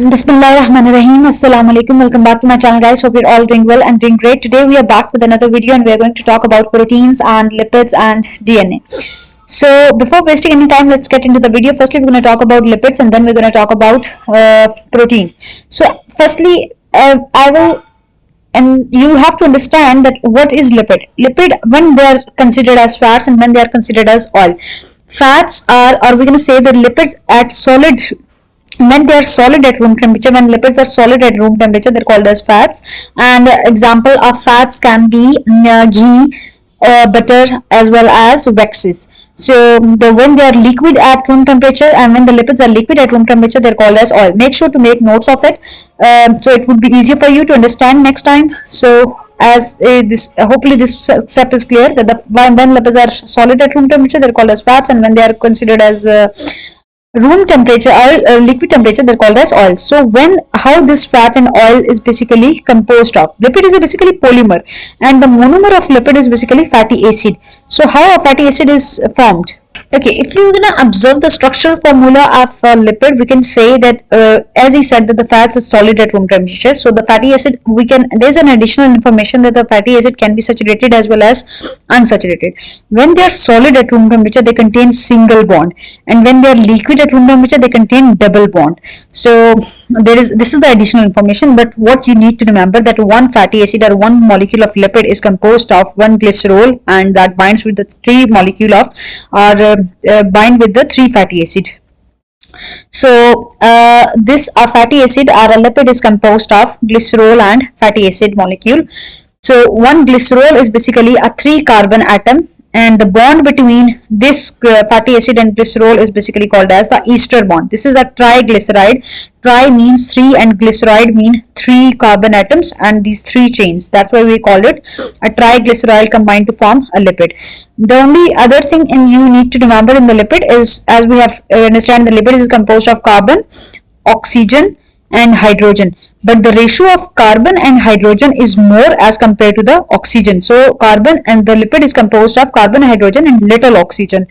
Bismillahirrahmanirrahim. Assalamu alaikum. Welcome back to my channel, guys. Hope you're all doing well and doing great. Today we are back with another video and we are going to talk about proteins and lipids and DNA. So before wasting any time, let's get into the video. Firstly, we're going to talk about lipids and then we're going to talk about protein. So firstly, I will and you have to understand that what is lipid when they are considered as fats and when they are considered as oil. Fats are, or we're going to say that lipids at solid, when they are solid at room temperature, when lipids are solid at room temperature, they're called as fats. And example of fats can be ghee, butter, as well as waxes. So when they are liquid at room temperature and when the lipids are liquid at room temperature, they're called as oil. Make sure to make notes of it, so it would be easier for you to understand next time. So as this hopefully this step is clear, that when lipids are solid at room temperature, they're called as fats, and when they are considered as room temperature or liquid temperature, they're called as oils. So how this fat and oil is basically composed of. Lipid is basically polymer and the monomer of lipid is basically fatty acid. So how a fatty acid is formed? Okay, if you're gonna observe the structural formula of lipid, we can say that as he said that the fats is solid at room temperature. So the fatty acid, there's an additional information that the fatty acid can be saturated as well as unsaturated. When they are solid at room temperature, they contain single bond, and when they are liquid at room temperature, they contain double bond. So this is the additional information. But what you need to remember, that one fatty acid or one molecule of lipid is composed of one glycerol, and that binds with the three molecule of bind with the three fatty acid. So this fatty acid or a lipid is composed of glycerol and fatty acid molecule. So one glycerol is basically a 3 carbon atom, and the bond between this fatty acid and glycerol is basically called as the ester bond. This is a triglyceride. Tri means 3 and glyceride mean 3 carbon atoms and these 3 chains. That's why we call it a triglyceride combined to form a lipid. The only other thing you need to remember in the lipid is, as we have understand, the lipid is composed of carbon, oxygen and hydrogen, but the ratio of carbon and hydrogen is more as compared to the oxygen. So carbon and the lipid is composed of carbon, hydrogen and little oxygen,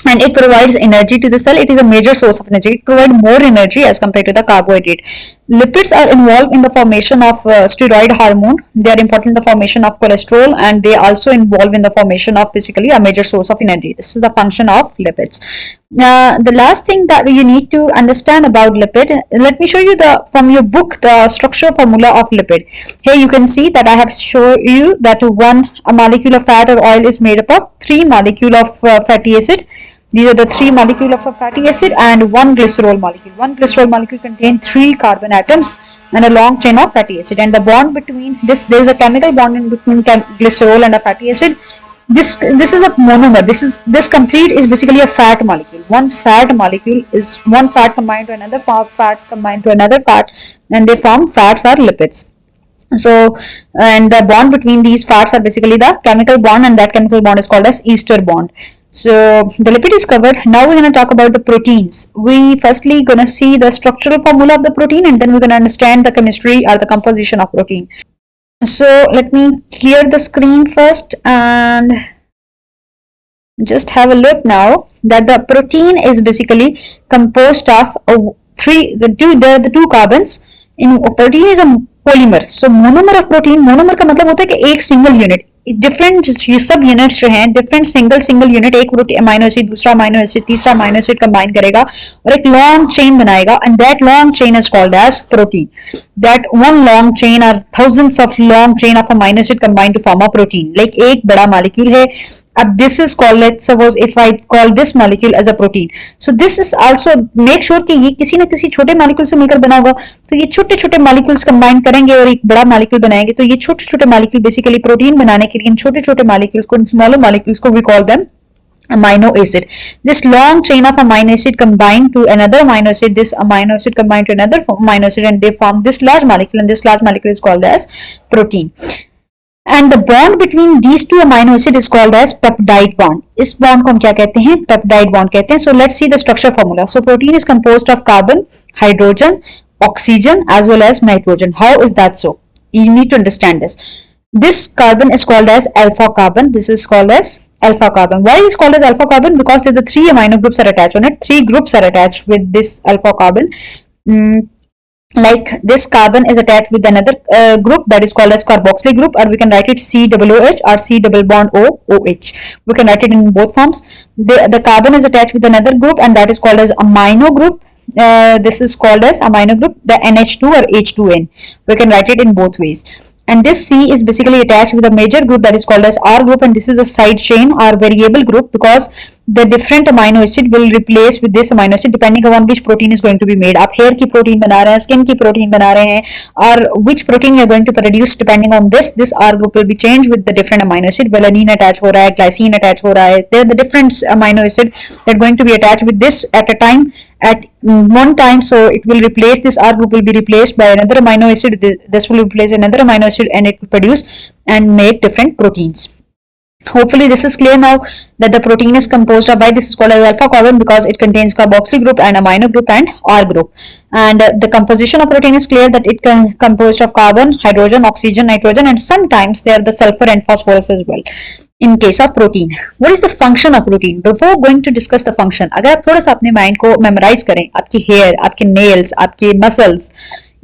and it provides energy to the cell. It is a major source of energy. It provides more energy as compared to the carbohydrate. Lipids are involved in the formation of steroid hormone. They are important in the formation of cholesterol, and they also involve in the formation of basically a major source of energy. This is the function of lipids. The last thing that you need to understand about lipid, let me show you from your book the structure formula of lipid. Here you can see that I have shown you that a molecule of fat or oil is made up of 3 molecule of fatty acid. These are the 3 molecules of a fatty acid and 1 glycerol molecule. 1 glycerol molecule contains 3 carbon atoms and a long chain of fatty acid. And the bond between this, there is a chemical bond in between glycerol and a fatty acid. This is a monomer. This complete is basically a fat molecule. One fat molecule is one fat combined to another fat combined to another fat, and they form fats or lipids. So, and the bond between these fats are basically the chemical bond, and that chemical bond is called as ester bond. So the lipid is covered. Now we're going to talk about the proteins. We firstly going to see the structural formula of the protein, and then we're going to understand the chemistry or the composition of protein. So let me clear the screen first and just have a look now that the protein is basically composed of the two carbons. In protein is a polymer. So monomer of protein, monomer का मतलब होता है कि एक single unit, different sub units जो हैं, different single unit, एक amino acid दूसरा अमाइनो एसिड तीसरा अमाइनो एसिड कंबाइन करेगा और एक लॉन्ग चेन बनाएगा, and that long chain is called as protein. That one long chain are thousands of long chain of amino acid combine to form a protein. Like एक बड़ा molecule है. अब this is called, let's suppose if I call this molecule as a protein. So this is also, make sure कि ये किसी न किसी छोटे मॉलिक्यूल से मिलकर बना होगा. तो ये छोटे छोटे मॉलिक्यूल्स कंबाइन करेंगे और एक बड़ा मॉलिक्यूल बनाएंगे. तो ये छोटे छोटे मॉलिक्यूल बेसिकली प्रोटीन बनाने के लिए इन छोटे छोटे मॉलिक्यूल्स को, स्मॉलर मॉलिक्यूल्स को we call them amino acid. This long chain of amino acid combined to another amino acid, this amino acid combined to another amino acid, and they form this large molecule, and this large molecule is called as protein. And the bond between these two amino acid is called as peptide bond. इस bond को हम क्या कहते हैं? Peptide bond कहते हैं. So let's see the structure formula. So protein is composed of carbon, hydrogen, oxygen as well as nitrogen. How is that so? You need to understand this. This carbon is called as alpha carbon. This is called as alpha carbon. Why is called as alpha carbon? Because the 3 amino groups are attached on it. 3 groups are attached with this alpha carbon. Like this carbon is attached with another group that is called as carboxyl group, or we can write it COOH or C double bond OOH. We can write it in both forms. The carbon is attached with another group, and that is called as amino group. This is called as amino group, the NH2 or H2N. We can write it in both ways. And this C is basically attached with a major group that is called as R group, and this is a side chain or variable group, because the different amino acid will replace with this amino acid depending upon which protein is going to be made. आप hair की protein बना रहे हैं, skin की protein बना रहे हैं, or which protein you are going to produce, depending on this R group will be changed with the different amino acid. Valine attach हो रहा है, glycine attach हो रहा है. There are the different amino acid that are going to be attached with this at a time, at one time. So it will replace, this R group will be replaced by another amino acid. This will replace another amino acid, and it will produce and make different proteins. Hopefully this is clear now that the protein is composed of, why this is called as alpha carbon, because it contains carboxyl group and amino group and R group. And the composition of protein is clear that it composed of carbon, hydrogen, oxygen, nitrogen, and sometimes they are the sulfur and phosphorus as well. In case of protein, what is the function of protein? Before going to discuss the function, अगर आप थोड़ा सा अपने mind को memorise करें, आपकी hair, आपके nails, आपके मसल्स,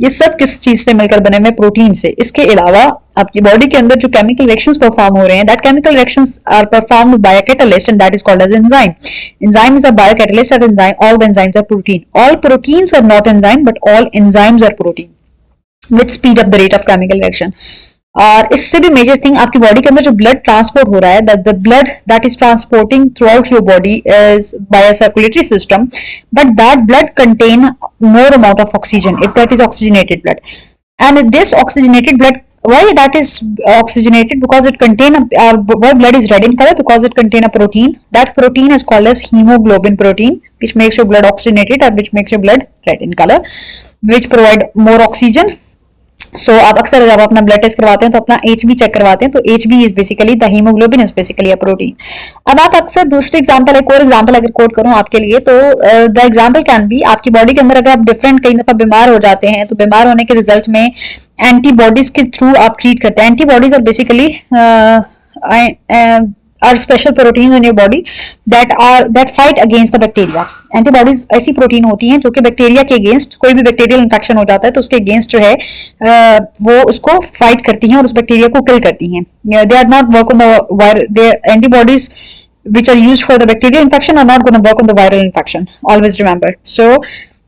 ये सब किस चीज से मिलकर बने हुए? प्रोटीन से. इसके अलावा आपकी बॉडी के अंदर जो केमिकल रिएक्शंस परफॉर्म हो रहे हैं, that chemical reactions are performed by a catalyst, and that is called as enzyme. Enzyme is a biocatalyst, and all the enzymes are protein. All proteins are not enzyme, but all enzymes are protein, which speed up the rate of chemical reaction. और इससे भी major thing, आपकी body के अंदर जो blood transport हो रहा है, the blood that is transporting through out your body is by a circulatory system, but that blood contain more amount of oxygen if that is oxygenated blood. And this oxygenated blood, why that is oxygenated? Because it contain why blood is red in color? Because it contain a protein. That protein is called as hemoglobin protein, which makes your blood oxygenated, or which makes your blood red in color, which provide more oxygen. So आप अक्सर जब अपना blood test करवाते हैं तो अपना HB check करवाते हैं, तो HB is basically the haemoglobin is basically a protein. अब आप अक्सर दूसरे एग्जांपल, एक और एग्जांपल अगर कोट करूं आपके लिए, तो द एग्जांपल कैन बी, आपकी बॉडी के अंदर अगर आप डिफरेंट कई दफा बीमार हो जाते हैं, तो बीमार होने के रिजल्ट में एंटीबॉडीज के थ्रू आप ट्रीट करते हैं. Antibodies are basically are special proteins in your body that fight against the bacteria. Antibodies ऐसी प्रोटीन होती हैं जो कि बैक्टीरिया के अगेंस्ट, कोई भी बैक्टीरियल इन्फेक्शन हो जाता है तो उसके अगेंस्ट जो है वो उसको फाइट करती हैं और उस बैक्टीरिया को किल करती हैं. They are not work on the antibodies which are used for the bacterial infection are not going to work on the viral infection. Always remember. So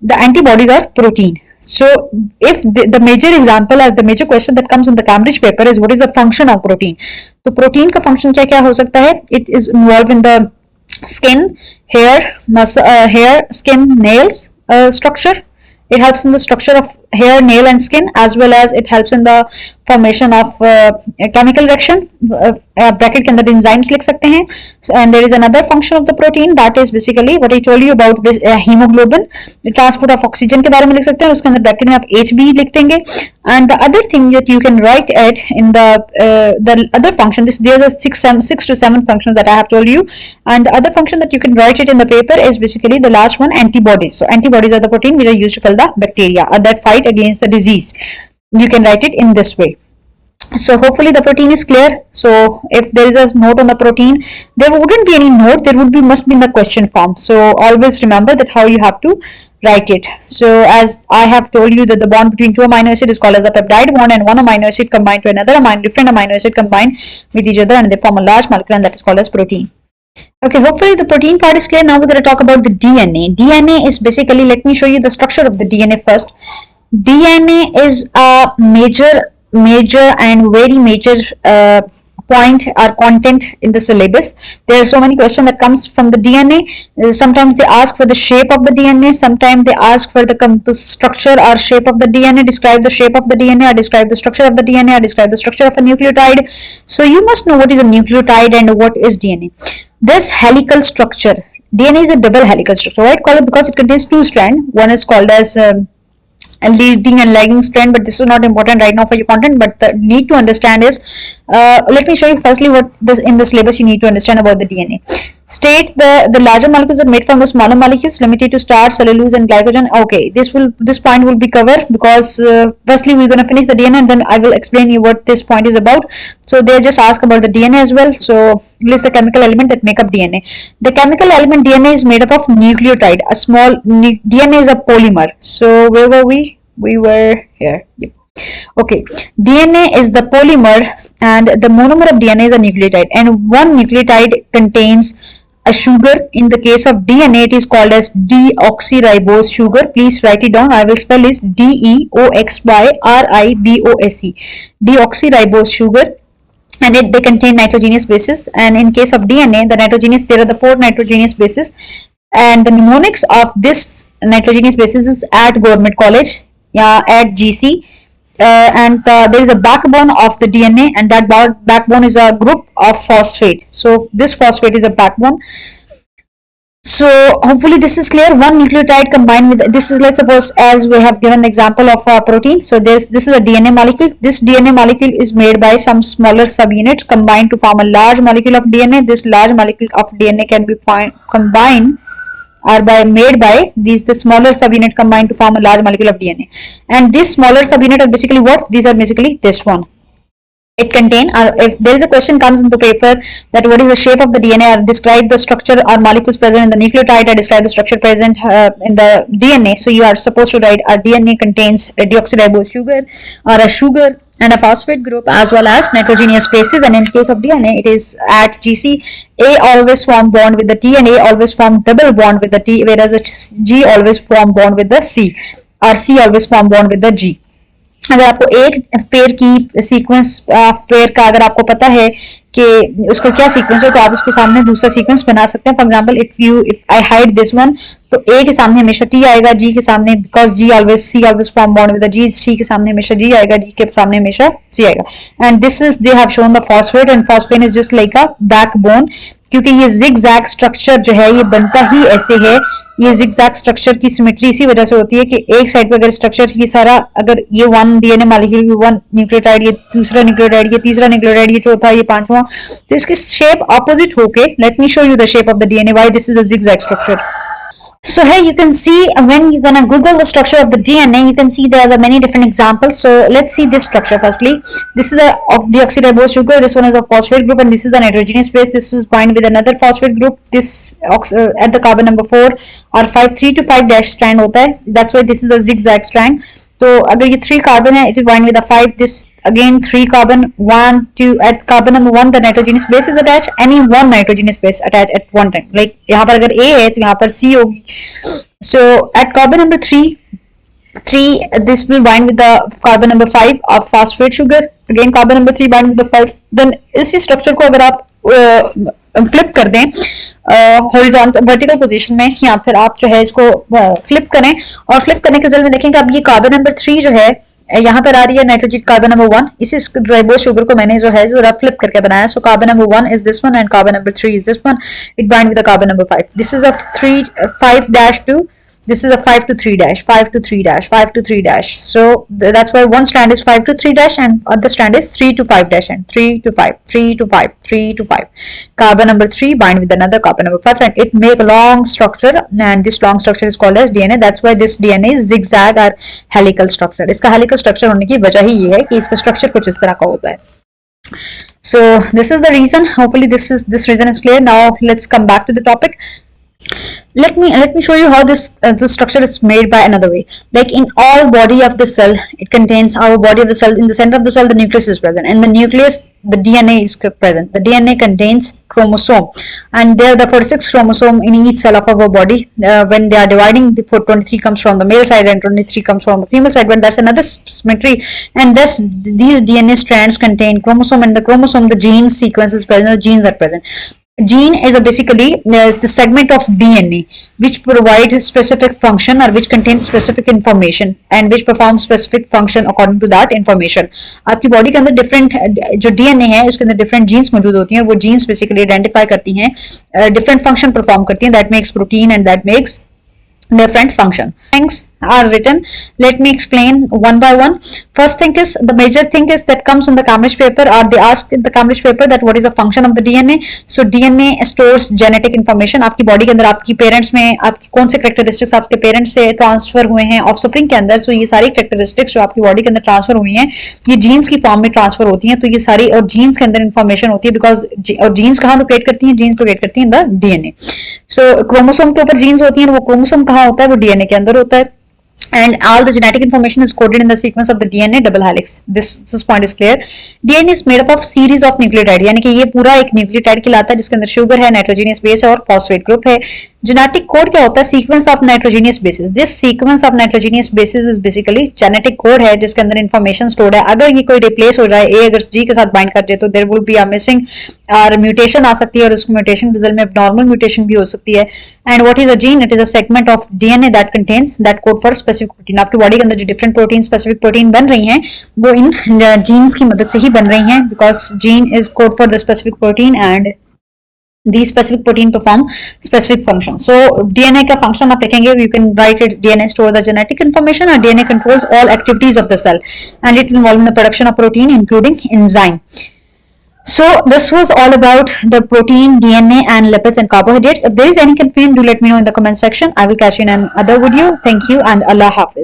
the antibodies are protein. So if the major example or the major question that comes in the Cambridge paper is what is the function of protein? तो protein का function क्या क्या हो सकता है? It is involved in the skin, hair, skin, nails structure. It helps in the structure of hair, nail, and skin, as well as it helps in the formation of chemical reaction. Bracket के अंदर enzymes लिख सकते हैं. And there is another function of the protein, that is basically what I told you about this hemoglobin. The transport of oxygen के बारे में लिख सकते हैं, उसके अंदर bracket में आप HB लिख देंगे. And the other thing that you can write it in the other function, there are six to seven functions that I have told you. And the other function that you can write it in the paper is basically the last one, antibodies. So antibodies are the protein which are used to kill the bacteria or that fight against the disease. You can write it in this way. So hopefully the protein is clear. So if there is a note on the protein, there wouldn't be any note, there would be, must be in the question form. So always remember that how you have to write it. So as I have told you that the bond between two amino acids is called as a peptide bond, and one amino acid combined to another different amino acid combined with each other, and they form a large molecule, and that is called as protein. Okay, hopefully the protein part is clear. Now we're going to talk about the DNA. DNA is basically, let me show you the structure of the DNA first. DNA is a major and very major point or content in the syllabus. There are so many questions that comes from the DNA. Sometimes they ask for the shape of the DNA. Sometimes they ask for the structure or shape of the DNA. Describe the shape of the DNA, or describe the structure of the DNA, or describe the structure of a nucleotide. So you must know what is a nucleotide and what is DNA. This helical structure, DNA is a double helical structure. Why call it? Because it contains two strands. One is called as a leading and lagging strand, but this is not important right now for your content. But the need to understand is, let me show you firstly what this in the syllabus you need to understand about the DNA. State the larger molecules are made from the smaller molecules limited to starch, cellulose, and glycogen. Okay, this point will be covered because firstly we're going to finish the DNA, and then I will explain you what this point is about. So they just ask about the DNA as well. So list the chemical element that make up DNA. The chemical element DNA is made up of nucleotide. A small DNA is a polymer. So where were we? We were here. Yep. Okay, DNA is the polymer and the monomer of DNA is a nucleotide, and one nucleotide contains a sugar. In the case of DNA, it is called as deoxyribose sugar. Please write it down. I will spell it DEOXYRIBOSE. Deoxyribose sugar, and they contain nitrogenous bases. And in case of DNA, there are the 4 nitrogenous bases, and the mnemonics of this nitrogenous bases is at Government College, at GC. And there is a backbone of the DNA, and that backbone is a group of phosphate. So this phosphate is a backbone. So hopefully this is clear. One nucleotide combined with this is, let's suppose, as we have given the example of a protein. So this is a DNA molecule. This DNA molecule is made by some smaller subunits combined to form a large molecule of DNA. This large molecule of DNA can be combined are made by the smaller subunit combined to form a large molecule of DNA. And this smaller subunit are basically what? These are basically this one. It contain, if there is a question comes into paper that what is the shape of the DNA, or describe the structure or molecules present in the nucleotide, or describe the structure present in the DNA. So you are supposed to write our DNA contains a deoxyribose sugar, or a sugar and a phosphate group, as well as nitrogenous bases. And in case of DNA, it is at GC, A always form bond with the T, and A always form double bond with the T, whereas the G always form bond with the C, or C always form bond with the G. अगर आपको एक pair की sequence pair का अगर आपको पता है कि उसका क्या सीक्वेंस है, तो आप उसके सामने दूसरा सीक्वेंस बना सकते हैं. For example, if I hide this one, तो ए के सामने हमेशा टी आएगा, जी के सामने, because C always form bond with the G, C के सामने हमेशा जी आएगा, जी के सामने हमेशा सी आएगा. And this is, they have shown the phosphate, and phosphate is just like a backbone, क्योंकि ये जिगजैग स्ट्रक्चर जो है ये बनता ही ऐसे है. ये जिगजैग स्ट्रक्चर की सिमेट्री इसी वजह से होती है कि एक साइड पे अगर स्ट्रक्चर ये सारा, अगर ये one DNA molecule, one nucleotide, ये दूसरा न्यूक्लियोटाइड, ये तीसरा न्यूक्लियोटाइड, ये चौथा, ये पांचवा, तो इसकी शेप ऑपोजिट होके, let me show you the shape of the DNA why this is a zigzag structure. So here you can see, when you're gonna Google the structure of the DNA, you can see there are many different examples. So let's see this structure firstly. This is a deoxyribose sugar. This one is a phosphate group, and this is the nitrogenous base. This is bind with another phosphate group. This at the carbon number 4 or 5, 3 to 5 dash strand होता है. That's why this is a zigzag strand. तो अगर ये 3 carbon है, it will bind with a 5. This again 3 carbon, 1, 2. At carbon number 1 the nitrogenous base is attached. Any one nitrogenous base attached at one time. Like यहाँ पर अगर A है तो यहाँ पर C होगी. So at carbon number 3 this will bind with the carbon number 5 of phosphate sugar. Again carbon number 3 bind with the 5. Then इसी structure को अगर आप फ्लिप कर दें हॉरिजॉन्टल वर्टिकल पोजीशन में, या फिर आप जो है इसको फ्लिप करें, और फ्लिप करने के रिजल्ट में देखेंगे अब ये कार्बन नंबर 3 जो है यहाँ पर आ रही है नाइट्रोजन कार्बन नंबर 1. इसी राइबोस शुगर को मैंने जो है फ्लिप करके बनाया. So carbon number 1 is this one, and carbon number 3 is this one. It bind with the carbon number 5. This is a 5-2. This is a 5 to 3 dash, 5 to 3 dash, 5 to 3 dash. So that's why one strand is 5 to 3 dash, and other strand is 3 to 5 dash, and 3 to 5, 3 to 5, 3 to 5. Carbon number 3 bind with another carbon number 5, and it make a long structure, and this long structure is called as DNA. That's why this DNA is zigzag or helical structure. इसका helical structure होने की वजह ही ये है कि इसका structure कुछ इस तरह का होता है. So this is the reason. Hopefully this reason is clear. Now let's come back to the topic. Let me show you how this structure is made by another way. Like in all body of the cell, it contains our body of the cell. In the center of the cell, the nucleus is present. In the nucleus, the DNA is present. The DNA contains chromosome, and there are the 46 chromosome in each cell of our body. When they are dividing, the 23 comes from the male side and 23 comes from the female side. But that's another symmetry. And thus, these DNA strands contain chromosome, and the chromosome, the gene sequence is present. The genes are present. Gene is basically the segment of DNA which provide specific function, or which contains specific information, and which performs specific function according to that information. आपकी body के अंदर different जो DNA है उसके अंदर different jeans मौजूद होती हैं, वो जीन्स बेसिकली आइडेंटिफाई करती हैं, डिफरेंट फंक्शन परफॉर्म करती हैं. That makes protein, and that makes different function. Things are written. Let me explain one by one. First thing is, the major thing is that comes in the Cambridge paper, or they ask in the Cambridge paper that what is the function of the DNA. So DNA stores genetic information. आपकी body के अंदर आपकी parents में आपकी कौन से characteristics आपके parents से ट्रांसफर हुए हैं ऑफस्प्रिंग के अंदर. सो ये सारी कैरेक्टरिस्टिक्स जो आपकी बॉडी के अंदर ट्रांसफर हुई हैं, ये जीन्स की फॉर्म में ट्रांसफर होती हैं. तो ये सारी, और जीन्स के अंदर इंफॉर्मेशन होती है, बिकॉज और जीन्स कहाँ लोकेट करती हैं? जीन्स लोकेट करती हैं in the DNA. So chromosome के ऊपर जीन्स होती हैं, वो क्रोमोसोम कहाँ होता है? वो डीएनए के अंदर होता है. and all the genetic information is coded in the sequence of the DNA double helix. This point is clear. DNA is made up of series of nucleotide, यानी कि ये पूरा एक न्यूक्लियोटाइड कहलाता है जिसके अंदर शुगर है, नाइट्रोजीनियस बेस है और फॉस्फेट ग्रुप है. जेनेटिक कोड क्या होता है? Sequence of nitrogenous basis. This sequence of nitrogenous basis is basically genetic code है जिसके अंदर इन्फॉर्मेशन स्टोर्ड है. अगर ये कोई रिप्लेस हो जाए, ए अगर जी के साथ बाइंड कर जाए तो there will be a missing और म्यूटेशन आ सकती है और उस म्यूटेशन रिजल्ट में नॉर्मल म्यूटेशन भी हो सकती है. And what is a gene? It is a segment of DNA that contains that code for specific protein. आपकी बॉडी के अंदर जो डिफरेंट प्रोटीन स्पेसिफिक प्रोटीन बन रही हैं वो इन जीन्स की मदद से ही बन रही हैं, because gene is code for the specific protein and these specific protein perform specific function. So DNA का function आप लिखेंगे, you can write it DNA store the genetic information, or DNA controls all activities of the cell and it involved in the production of protein including enzyme. So this was all about the protein, DNA and lipids and carbohydrates. If there is any confusion, do let me know in the comment section. I will catch you in another video. Thank you and Allah Hafiz.